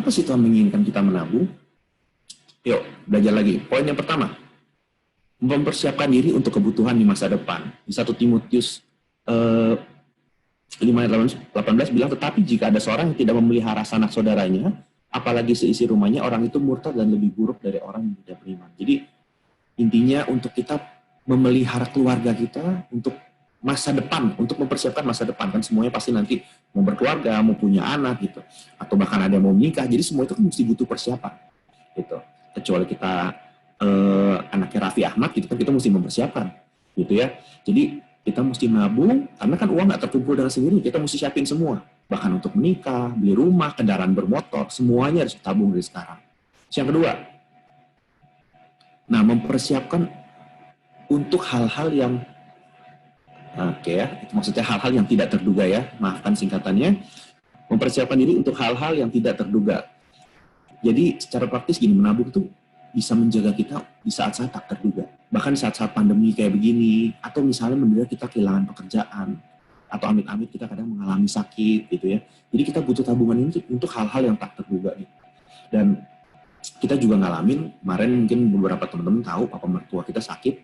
Kenapa sih Tuhan menginginkan kita menabung? Yuk, belajar lagi. Poin yang pertama, mempersiapkan diri untuk kebutuhan di masa depan. Di 1 Timotius 5:18 bilang, tetapi jika ada seorang yang tidak memelihara sanak saudaranya, apalagi seisi rumahnya, orang itu murtad dan lebih buruk dari orang yang tidak beriman. Jadi intinya untuk kita memelihara keluarga kita untuk masa depan, untuk mempersiapkan masa depan. Kan semuanya pasti nanti mau berkeluarga, mau punya anak gitu, atau bahkan ada yang mau menikah. Jadi semua itu kan mesti butuh persiapan gitu. Kecuali kita anaknya Raffi Ahmad gitu kan, kita mesti mempersiapkan gitu ya. Jadi kita mesti nabung, karena kan uang nggak terkumpul dengan sendiri, kita mesti siapin semua. Bahkan untuk menikah, beli rumah, kendaraan bermotor, semuanya harus tabung dari sekarang. Yang kedua, nah mempersiapkan untuk hal-hal yang itu maksudnya hal-hal yang tidak terduga ya, maafkan singkatannya. Mempersiapkan diri untuk hal-hal yang tidak terduga. Jadi secara praktis gini, menabung tuh bisa menjaga kita di saat-saat tak terduga. Bahkan saat-saat pandemi kayak begini, atau misalnya mendadak kita kehilangan pekerjaan, atau amit-amit kita kadang mengalami sakit gitu ya. Jadi kita butuh tabungan ini untuk hal-hal yang tak terduga gitu. Dan kita juga ngalamin, kemarin mungkin beberapa teman-teman tahu papa mertua kita sakit,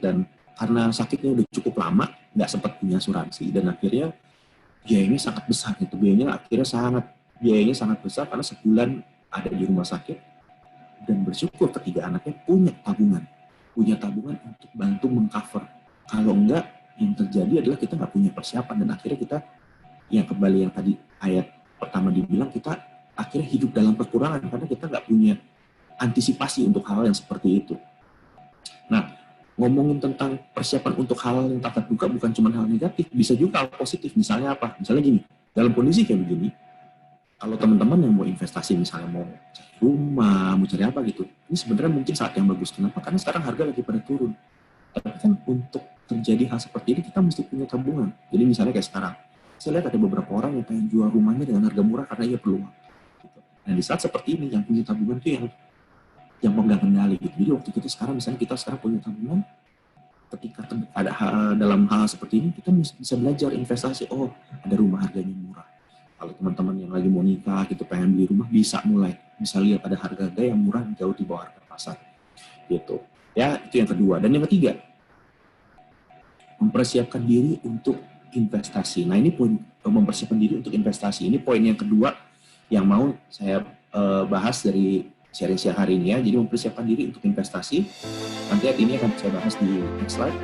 dan karena sakitnya udah cukup lama, nggak sempat punya asuransi, dan akhirnya biayanya sangat besar gitu. Biayanya sangat besar karena sebulan ada di rumah sakit, dan bersyukur ketiga anaknya punya tabungan untuk bantu mengcover. Kalau enggak, yang terjadi adalah kita nggak punya persiapan, dan akhirnya kita, yang kembali yang tadi ayat pertama dibilang, kita akhirnya hidup dalam kekurangan karena kita nggak punya antisipasi untuk hal yang seperti itu. Nah, ngomongin tentang persiapan untuk hal yang tak terduga bukan cuma hal negatif, bisa juga hal positif. Misalnya apa? Misalnya gini, dalam kondisi kayak begini, kalau teman-teman yang mau investasi, misalnya mau cari rumah, mau cari apa gitu, ini sebenarnya mungkin saat yang bagus. Kenapa? Karena sekarang harga lagi pada turun. Tapi kan untuk terjadi hal seperti ini, kita mesti punya tabungan. Jadi misalnya kayak sekarang, saya lihat ada beberapa orang yang pengen jual rumahnya dengan harga murah karena ia perlu uang. Gitu. Nah di saat seperti ini, yang punya tabungan itu yang pegang kendali gitu. Jadi waktu kita sekarang punya tabungan, ketika ada dalam hal seperti ini, kita bisa belajar investasi. Oh, ada rumah harganya murah. Kalau teman-teman yang lagi mau nikah gitu, pengen beli rumah, bisa lihat ada harga-harga yang murah jauh di bawah harga pasar gitu ya. Itu yang kedua. Dan yang ketiga, mempersiapkan diri untuk investasi. Nah ini poin, mempersiapkan diri untuk investasi, ini poin yang kedua yang mau saya bahas dari sharing hari ini ya. Jadi mempersiapkan diri untuk investasi, nanti ini akan saya bahas di next slide.